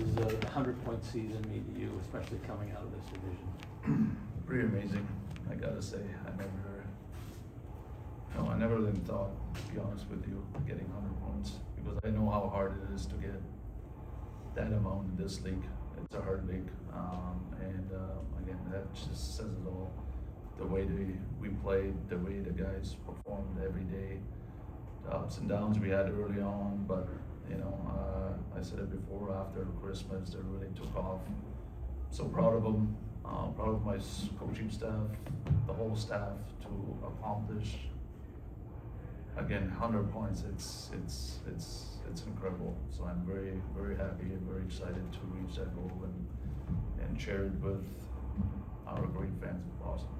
does a 100-point season mean to you, especially coming out of this division? Pretty amazing, I gotta say. I never really thought, to be honest with you, getting 100 points, because I know how hard it is to get that amount in this league. It's a hard league, again, that just says it all. The way we played, the way the guys performed every day, the ups and downs we had early on, but I said it before, after Christmas, they really took off. So proud of them, proud of my coaching staff, the whole staff, to accomplish, again, 100 points. It's incredible. So I'm very, very happy and very excited to reach that goal and share it with our great fans of Boston.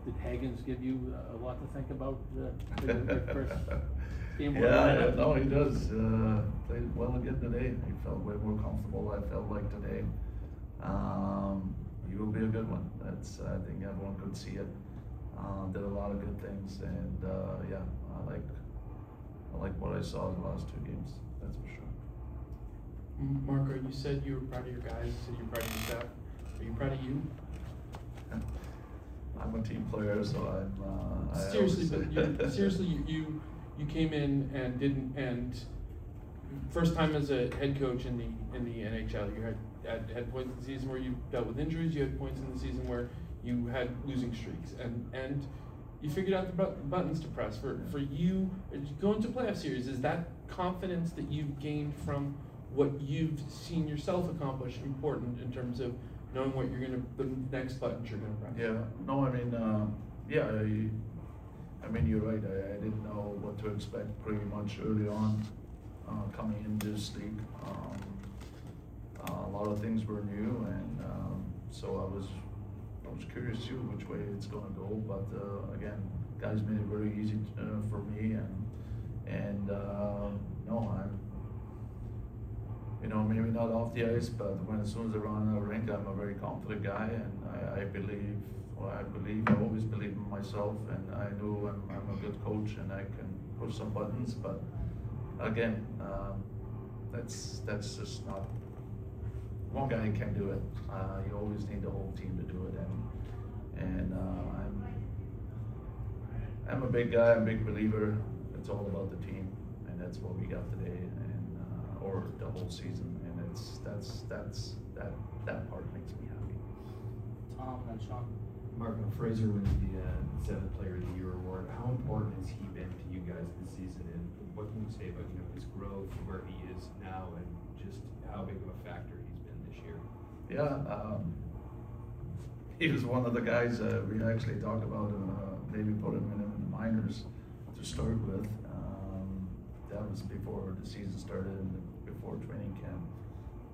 Did Hagens give you a lot to think about your first game? Yeah, no, he does. Played well again today. He felt way more comfortable, I felt like today. He will be a good one. I think everyone could see it. Did a lot of good things, and yeah, I like what I saw in the last 2 games. That's for sure. Marco, you said you were proud of your guys. You said you're proud of your staff. Are you proud of you? I'm a team player, so I'm. Seriously, you came in and first time as a head coach in the NHL. You had points in the season where you dealt with injuries. You had points in the season where you had losing streaks, and you figured out the buttons to press. For you, going to playoff series, is that confidence that you've gained from what you've seen yourself accomplish important in terms of knowing what the next buttons you're gonna press? Yeah, no, I mean, yeah, I mean, you're right. I didn't know what to expect pretty much early on, coming into this league. A lot of things were new, and so I was curious too which way it's going to go. But again, guys made it very easy for me, and no, I'm. Maybe not off the ice, but as soon as I run out of rink, I'm a very confident guy, and I always believe in myself, and I know I'm a good coach, and I can push some buttons. But again, that's just not, one guy can't do it. You always need the whole team to do it, and I'm a big guy, I'm a big believer. It's all about the team, and that's what we got today, or the whole season, and that part makes me happy. Tom and Sean. Marco Fraser wins the 7th Player of the Year award. How important has he been to you guys this season, and what can you say about his growth, where he is now, and just how big of a factor he's been this year? Yeah, he was one of the guys we actually talked about maybe put him in the minors to start with. That was before the season started and before training camp.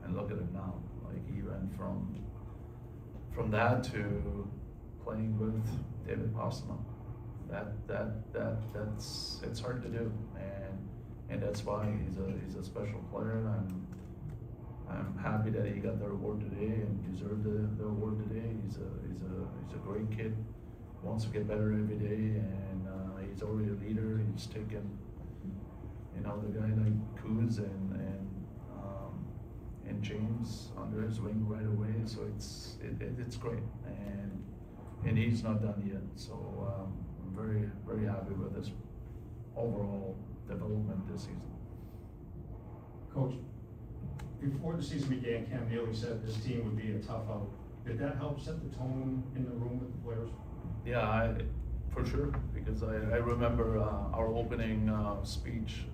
And look at him now. Like, he went from that to playing with David Postma. That's it's hard to do, and that's why he's a special player. I'm happy that he got the award today and deserved the award today. He's a great kid, wants to get better every day, and he's already a leader. He's taken the guy like Kuz and James under his wing right away. So it's great, and he's not done yet. So I'm very, very happy with his overall development this season. Coach, before the season began, Cam Neely said this team would be a tough out. Did that help set the tone in the room with the players? Yeah, for sure, because I remember our opening speech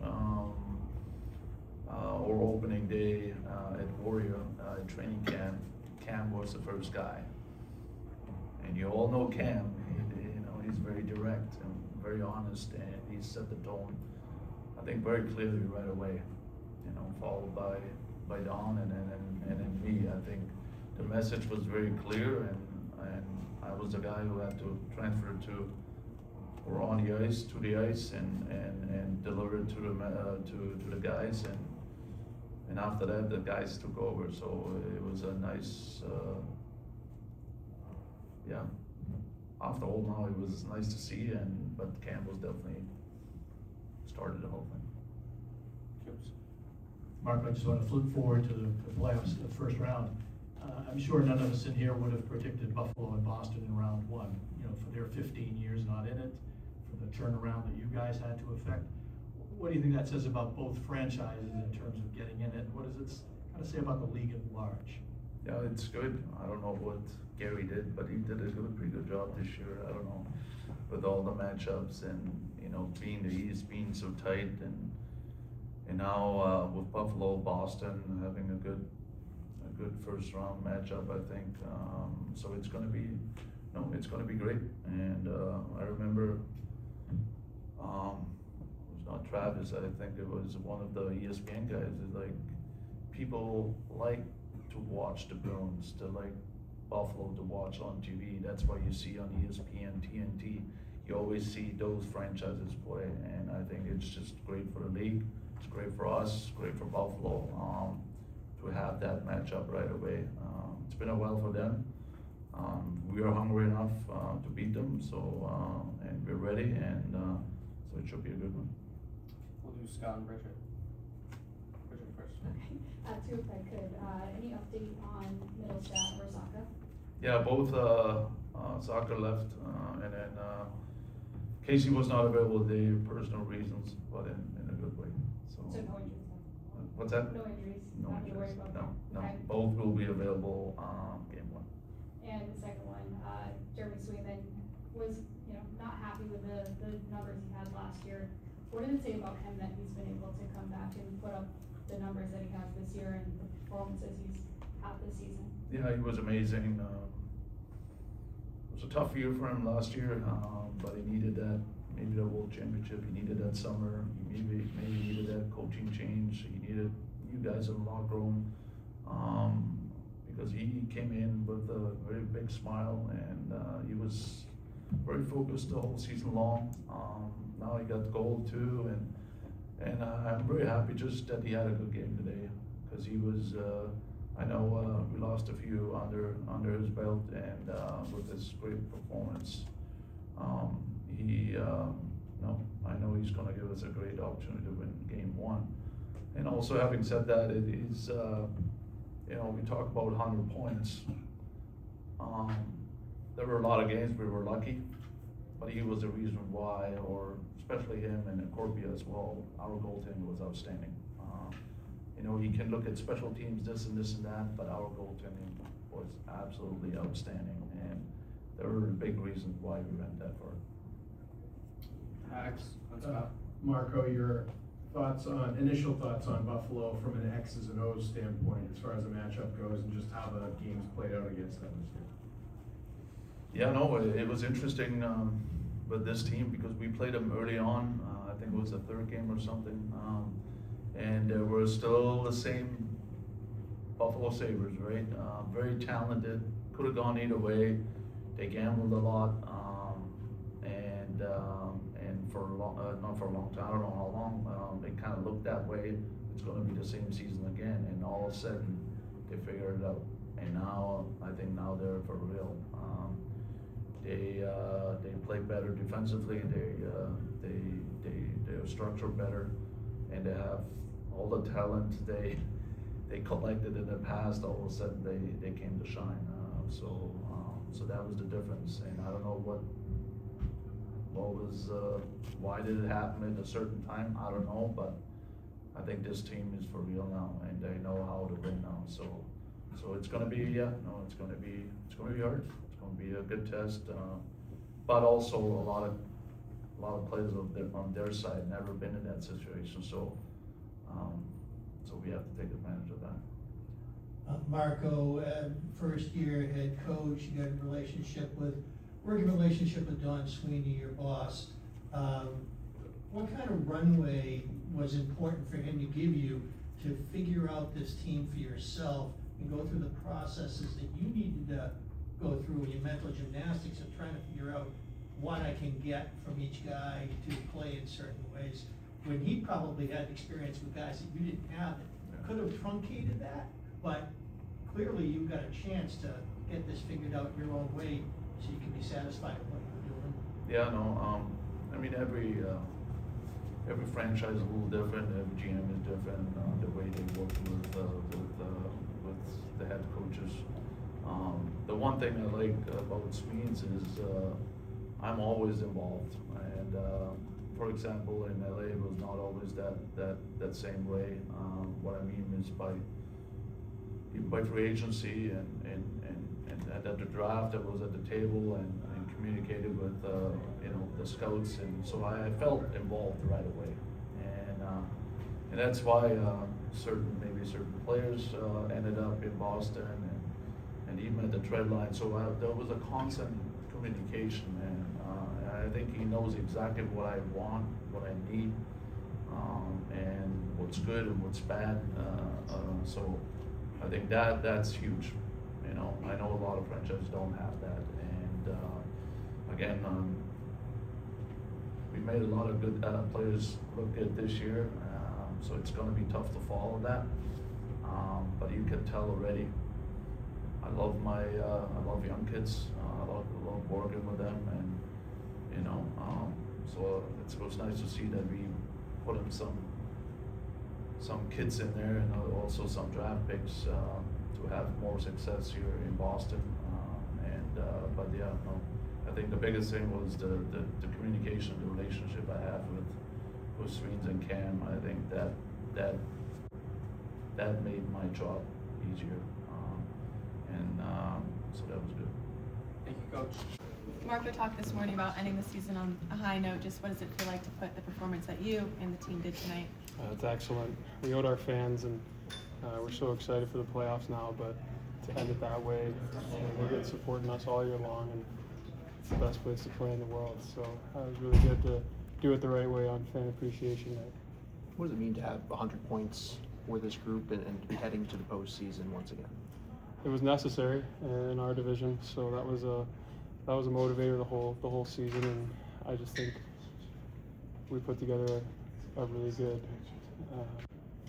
or opening day at Warrior training camp. Cam was the first guy, and you all know Cam. He's very direct and very honest, and he set the tone, I think, very clearly right away. Followed by Don and then me. I think the message was very clear, and I was the guy who had to transfer or on the ice, to the ice, and deliver it to the guys, and after that the guys took over. So it was a nice, yeah. After all, now it was nice to see, but Cam was definitely started the whole thing. Mark, I just want to flip forward to the playoffs, the first round. I'm sure none of us in here would have predicted Buffalo and Boston in round one, you know, for their 15 years not in it, for the turnaround that you guys had to effect. What do you think that says about both franchises in terms of getting in it? What does it kind of say about the league at large? Yeah, it's good. I don't know what Gary did, but he did a pretty good job this year. I don't know, with all the matchups and, you know, being the East being so tight, and now with Buffalo, Boston having a good first round matchup, I think. So it's gonna be great. And I remember, it was not Travis, I think it was one of the ESPN guys, is like, people like to watch the Bruins, to like Buffalo to watch on TV. That's why you see on ESPN, TNT, you always see those franchises play, and I think it's just great for the league. It's great for us, great for Buffalo, to have that matchup right away. It's been a while for them. We are hungry enough to beat them, so and we're ready, and so it should be a good one. We'll do Scott and Bridget. Bridget first. Two, if I could, any update on Middlestat or Saka? Yeah, both soccer left, and then Casey was not available today, personal reasons, but in a good way. So So no injuries then? what's that? No injuries? No Not to worry injuries. about? No. Okay. Both will be available game one. And the second one, Jeremy Swayman was, you know, not happy with the numbers he had last year. What did it say about him that he's been able to come back and put up the numbers that he has this year and the performances he's had this season? Yeah, he was amazing. It was a tough year for him last year, but he needed that, maybe the World Championship, he needed that summer, he maybe needed that coaching change, he needed you guys in the locker room, because he came in with a very big smile, and he was very focused the whole season long. Now he got the goal too, and I'm very happy just that he had a good game today, because he was, I know we lost a few under his belt, and with his great performance, I know he's gonna give us a great opportunity to win game one. And also, having said that, it is, you know, we talk about 100 points. There were a lot of games we were lucky, but he was the reason why, or especially him and Corbia as well. Our goaltending was outstanding. You know, you can look at special teams, this and that, but our goaltending was absolutely outstanding, and there were big reasons why we went that far. Alex, on Scott. Marco, your initial thoughts on Buffalo from an X's and O's standpoint as far as the matchup goes, and just how the games played out against them this year? Yeah, no, it was interesting with this team, because we played them early on. I think it was the third game or something, and we're still the same Buffalo Sabres, right? Very talented, could have gone either way. They gambled a lot, and for a long, not for a long time, I don't know how long, they kind of looked that way. It's going to be the same season again, and all of a sudden they figured it out. And now, I think now they're for real. They play better defensively. They are structured better, and they have all the talent they collected in the past. All of a sudden they came to shine. So that was the difference. And I don't know what was why did it happen at a certain time? I don't know, but I think this team is for real now, and they know how to win now. So it's gonna be it's gonna be hard. It's gonna be a good test, but also a lot of players on their side never been in that situation. So we have to take advantage of that. Marco, first year head coach, you got a working relationship with Don Sweeney, your boss. What kind of runway was important for him to give you to figure out this team for yourself and go through the processes that you needed to go through in your mental gymnastics of trying to figure out what I can get from each guy to play in certain ways, when he probably had experience with guys that you didn't have that could have truncated that, but clearly you've got a chance to get this figured out your own way so you can be satisfied with what you're doing. Yeah, no, I mean, every every franchise is a little different, every GM is different, the way they work with the head coaches. The one thing I like about Sweens is I'm always involved, and for example, in LA, it was not always that same way. What I mean is by free agency and at the draft, I was at the table and communicated with the scouts, and so I felt involved right away, and that's why certain players ended up in Boston and even at the trade line. So there was a constant communication, and I think he knows exactly what I want, what I need, and what's good and what's bad. So I think that's huge. I know a lot of franchises don't have that, and again, we made a lot of good players look good this year, so it's going to be tough to follow that. But you can tell already. I love young kids. I love working with them, and so it was nice to see that we put in some kids in there, and also some draft picks to have more success here in Boston. But yeah, no, I think the biggest thing was the communication, the relationship I have with Sweens and Cam. I think that made my job easier, so that was good. Thank you, Coach. Marco talked this morning about ending the season on a high note. Just what does it feel like to put the performance that you and the team did tonight? It's excellent. We owed our fans, and we're so excited for the playoffs now, but to end it that way, they've been supporting us all year long, and it's the best place to play in the world. So it was really good to do it the right way on Fan Appreciation Night. What does it mean to have 100 points for this group and to be heading to the postseason once again? It was necessary in our division, so that was a motivator the whole season, and I just think we put together a really good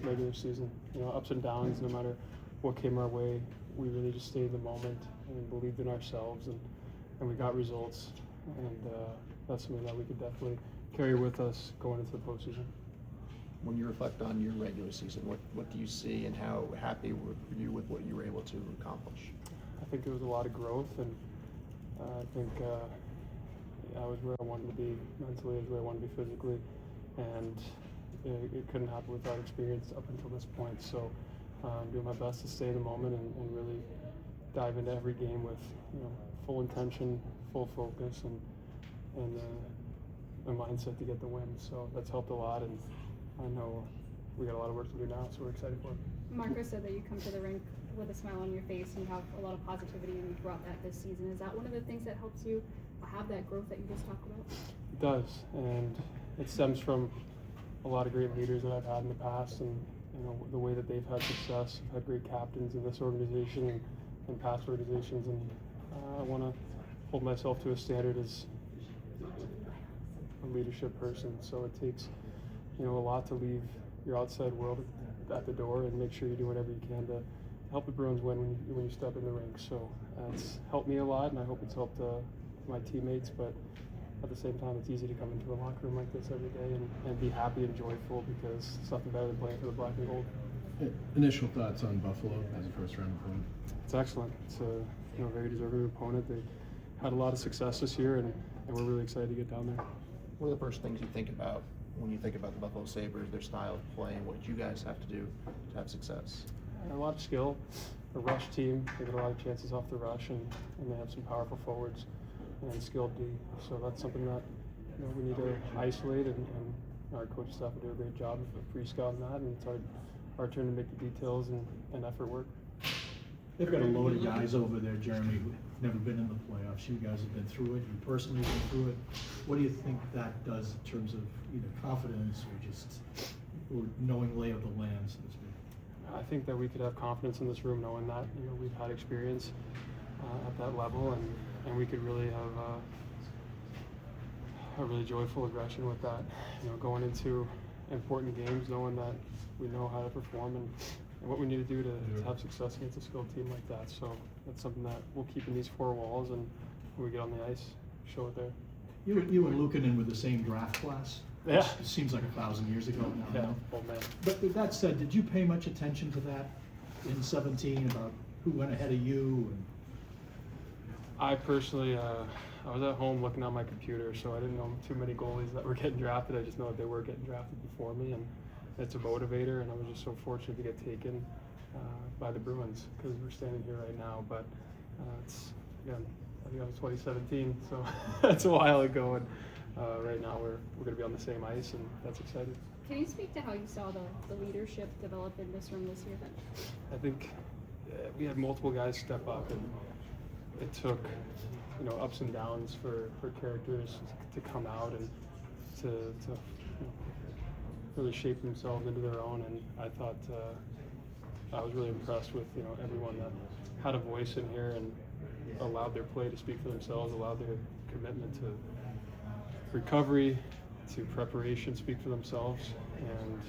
regular season. Ups and downs, no matter what came our way, we really just stayed in the moment and believed in ourselves, and we got results, and that's something that we could definitely carry with us going into the postseason. When you reflect on your regular season, what do you see, and how happy were you with what you were able to accomplish? I think there was a lot of growth, and I think I was where I wanted to be mentally, as where I wanted to be physically, and it couldn't happen without experience up until this point. So I'm doing my best to stay in the moment and really dive into every game with full intention, full focus, and a mindset to get the win. So that's helped a lot, and I know we got a lot of work to do now, so we're excited for it. Marco said that you come to the rink with a smile on your face and you have a lot of positivity, and you brought that this season. Is that one of the things that helps you have that growth that you just talked about? It does, and it stems from a lot of great leaders that I've had in the past, and the way that they've had success. I've had great captains in this organization and past organizations, and I want to hold myself to a standard as a leadership person. So it takes a lot to leave your outside world at the door and make sure you do whatever you can to help the Bruins win when you step in the rink. So it's helped me a lot, and I hope it's helped my teammates. But at the same time, it's easy to come into a locker room like this every day and be happy and joyful, because it's nothing better than playing for the black and gold. Initial thoughts on Buffalo as a first-round opponent? It's excellent. It's a very deserving opponent. They had a lot of success this year, and we're really excited to get down there. What are the first things you think about when you think about the Buffalo Sabres, their style of play, and what you guys have to do to have success? A lot of skill, a rush team. They get a lot of chances off the rush, and they have some powerful forwards and skilled D. So that's something that we need to isolate, and our coaching staff will do a great job of pre-scouting that, and it's our turn to make the details and effort work. They've got a load of guys over there, Jeremy, who've never been in the playoffs. You guys have been through it. You personally been through it. What do you think that does in terms of either confidence or knowing lay of the land, so to speak? I think that we could have confidence in this room, knowing that we've had experience at that level, and we could really have a really joyful aggression with that. Going into important games, knowing that we know how to perform and what we need to do to have success against a skilled team like that. So that's something that we'll keep in these four walls, and when we get on the ice, show it there. You and Luukkonen were the same draft class. which Yeah. seems like 1,000 years ago now. Yeah, You know? old man. But with that said, did you pay much attention to that in 17 about who went ahead of you? And I personally, I was at home looking on my computer, so I didn't know too many goalies that were getting drafted. I just know that they were getting drafted before me, and it's a motivator, and I was just so fortunate to get taken by the Bruins, because we're standing here right now. But it's, again, I think that was 2017, so that's a while ago, and right now we're going to be on the same ice, and that's exciting. Can you speak to how you saw the leadership develop in this room this year then? I think we had multiple guys step up, and it took, ups and downs for characters to come out and to really shape themselves into their own. And I thought I was really impressed with everyone that had a voice in here and allowed their play to speak for themselves, allowed their commitment to recovery, to preparation speak for themselves. And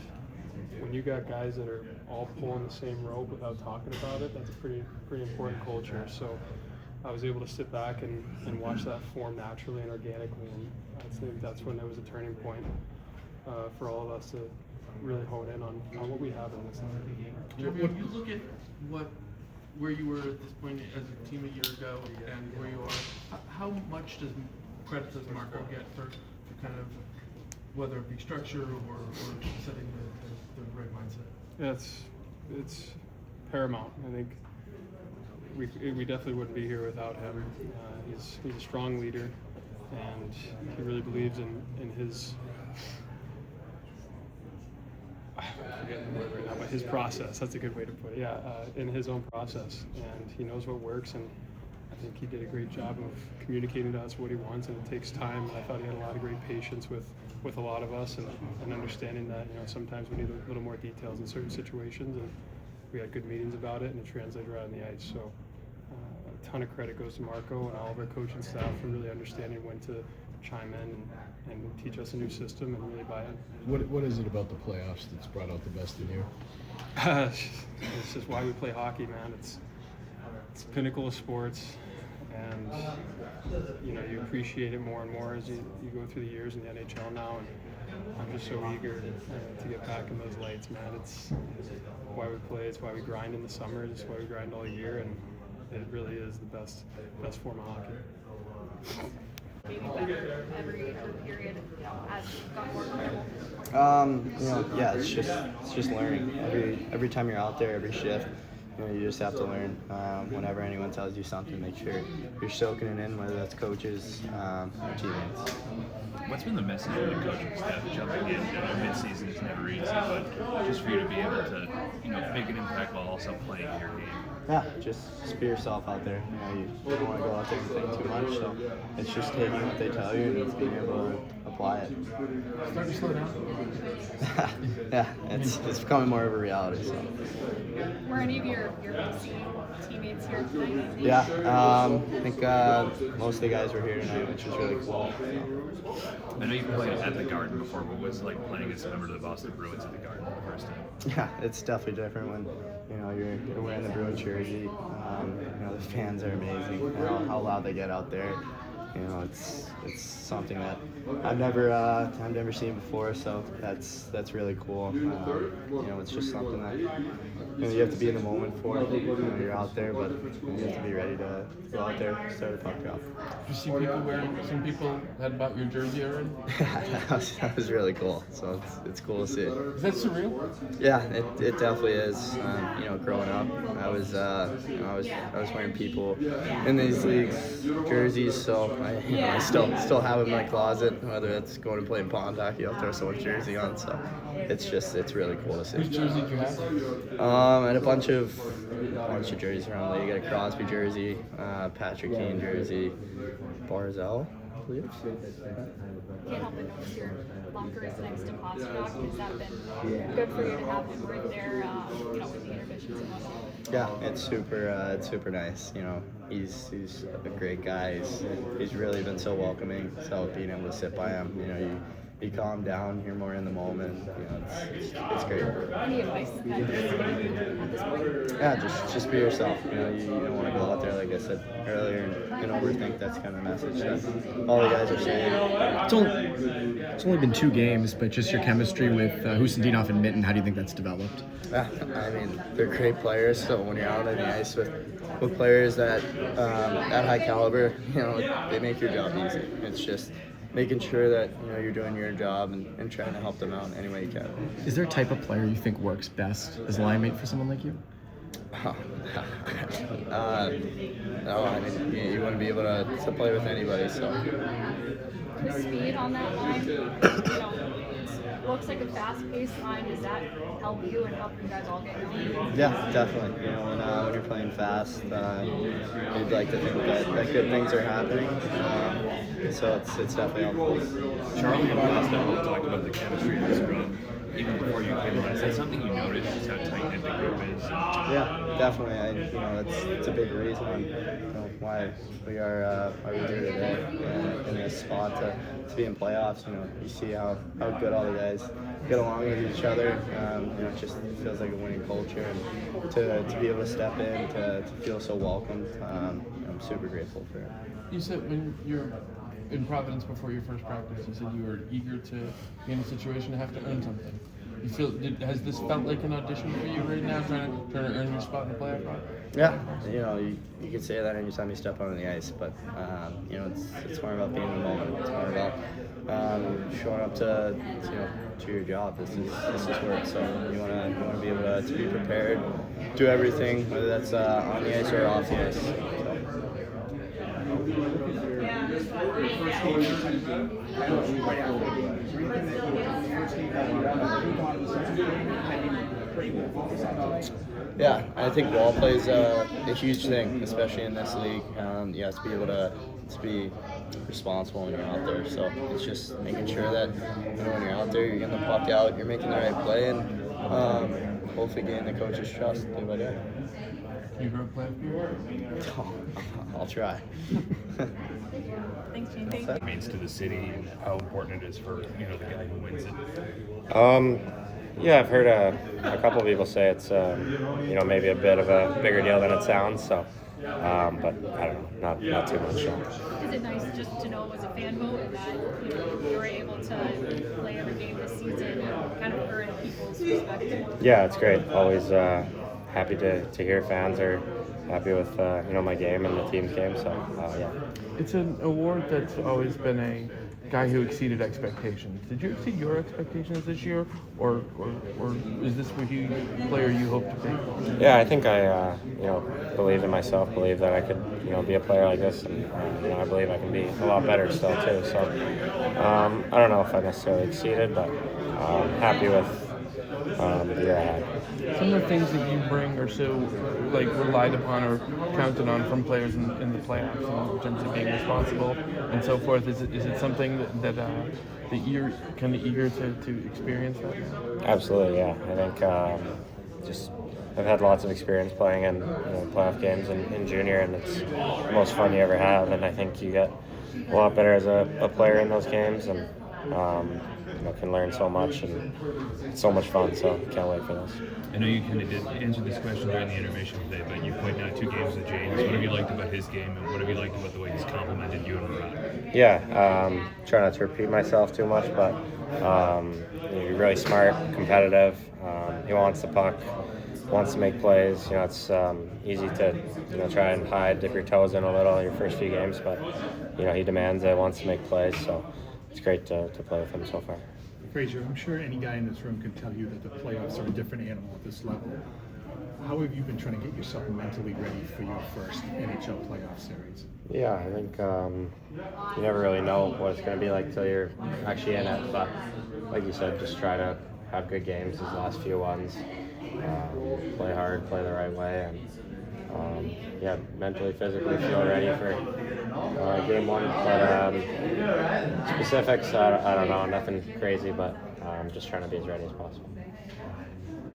when you got guys that are all pulling the same rope without talking about it, that's a pretty important culture. So I was able to sit back and watch that form naturally and organically, and I think that's when there was a turning point for all of us to really hone in on what we have in this league. Jeremy, when you look at where you were at this point as a team a year ago and where you are, how much credit does Marco get for kind of, whether it be structure or setting the right mindset? Yeah, it's paramount. I think we definitely wouldn't be here without him. He's a strong leader, and he really believes in his, I'm forgetting the word right now, but his process. That's a good way to put it. Yeah, in his own process, and he knows what works, and I think he did a great job of communicating to us what he wants, and it takes time. I thought he had a lot of great patience with a lot of us, and understanding that sometimes we need a little more details in certain situations, and we had good meetings about it, and it translated right on the ice. So a ton of credit goes to Marco and all of our coaching staff for really understanding when to chime in and teach us a new system and really buy in. What is it about the playoffs that's brought out the best in you? It's just why we play hockey, man. It's pinnacle of sports, and you appreciate it more and more as you go through the years in the NHL now. And I'm just so eager to get back in those lights, man. It's why we play. It's why we grind in the summers. It's why we grind all year, and it really is the best form of hockey. Maybe better every period, as you've got more comfortable? Yeah, it's just learning. Every time you're out there, every shift, you just have to learn. Whenever anyone tells you something, make sure you're soaking it in, whether that's coaches or teammates. What's been the message of the coaching staff jumping in? Mid-season is never easy, but just for you to be able to, make an impact while also playing your game. Yeah, just be yourself out there. You don't want to go out there and think too much, so it's just taking what they tell you and being able to apply it. Start to slow down. Yeah, it's becoming more of a reality. So. Were any of your BC teammates here tonight? Yeah, I think most of the guys were here tonight, which was really cool. So. I know you played at the Garden before, but was it like playing against a member of the Boston Bruins at the Garden the first time? Yeah, it's definitely different when you're wearing the Bruins jersey. The fans are amazing. How loud they get out there. It's something that I've never seen before. So that's really cool. It's just something that you have to be in the moment for. You're out there, but you have to be ready to go out there, start a puck drop. Did you see people wearing? Some people had bought your jersey already. that was really cool. So it's cool to see. Is that surreal? Yeah, it definitely is. Growing up, I was wearing people in these leagues jerseys, so I still have them in my closet. Whether it's going to play pond hockey, I'll throw someone's jersey on. So it's really cool to see. Whose jersey did you have? I had a bunch of jerseys around the league. I got a Crosby jersey, Patrick Kane jersey, Barzell, I believe. Can't help but notice your locker is next to Postgame. Has that been good for you to have him right there, with the intermissions and whatnot? Yeah, it's super nice. He's a great guy. He's really been so welcoming. So being able to sit by him, be calmed down, you're more in the moment. You know, it's great. Any advice that is given at this point? Yeah, just be yourself. You know, you don't want to go out there, like I said earlier, and overthink. That's kind of the message that all the guys are saying. It's only been 2 games, but just your chemistry with Husendinov and Minten, how do you think that's developed? Yeah, I mean, they're great players, so when you're out on the ice with players that high caliber, you know, they make your job easy. It's just making sure that, you know, you're doing your job and trying to help them out any way you can. Is there a type of player you think works best as a line mate for someone like you? No, I mean, you wouldn't be able to play with anybody, so. The speed on that line, you know, it looks like a fast-paced line. Does that help you and help you guys all get going? Yeah, definitely. You know, when you're playing fast, you'd like to think that good things are happening. So it's definitely helpful. Charlie and Boston talked about the chemistry of this group even before you came in. Is that something you noticed, just how tight-knit the group is? Yeah, definitely. You know, it's a big reason why we're here today in this spot to be in playoffs. You know, you see how good all the guys get along with each other. You know, it just feels like a winning culture, and to be able to step in, to feel so welcomed, I'm super grateful for it. You said when you're in Providence before your first practice, you said you were eager to be in a situation to have to earn something. You feel? Has this felt like an audition for you right now, trying to earn your spot in the playoff run? Yeah, you know, you could say that anytime you step on the ice, but you know, it's more about being in the moment. It's more about showing up to your job. This is work, so you want to be able to be prepared, do everything, whether that's on the ice or off the ice. Yeah, I think wall play is a huge thing, especially in this league. You have to be able to be responsible when you're out there. So it's just making sure that when you're out there, you're getting the puck out, you're making the right play, and hopefully getting the coach's trust day by day. Can you grow playoff? I'll try. Thanks, Gene. What it means to the city and how important it is for the guy who wins it. Yeah, I've heard a couple of people say it's maybe a bit of a bigger deal than it sounds. So, but I don't know, not too much. Is it nice just to know as a fan vote that you were able to play every game this season and kind of earn people's respect? Yeah, it's great. Always happy to hear fans are happy with my game and the team's game. So yeah. It's an award that's always been a guy who exceeded expectations. Did you exceed your expectations this year, or is this the player you hope to be? Yeah, I think I believe in myself, believe that I could be a player like this, and I believe I can be a lot better still too. So I don't know if I necessarily exceeded, but happy with the year I had. Some of the things that you bring are so relied upon or counted on from players in the playoffs in terms of being responsible and so forth. Is it something that you're kind of eager to experience that? Absolutely, yeah. I think I've had lots of experience playing in playoff games in junior, and it's the most fun you ever have. And I think you get a lot better as a player in those games, and can learn so much, and it's so much fun. So can't wait for this. I know you kind of did answer this question during the intermission today, but you pointed out 2 games with James. What have you liked about his game, and what have you liked about the way he's complimented you and Murat? Yeah, try not to repeat myself too much, but he's really smart, competitive. He wants the puck, wants to make plays. It's easy to try and hide, dip your toes in a little your first few games, but he demands it, wants to make plays. So it's great to play with him so far. Fraser, I'm sure any guy in this room can tell you that the playoffs are a different animal at this level. How have you been trying to get yourself mentally ready for your first NHL playoff series? Yeah, I think you never really know what it's going to be like till you're actually in it. But like you said, just try to have good games these last few ones. Play hard, play the right way, and mentally, physically feel ready for game 1. But specifics, I don't know, nothing crazy, but just trying to be as ready as possible.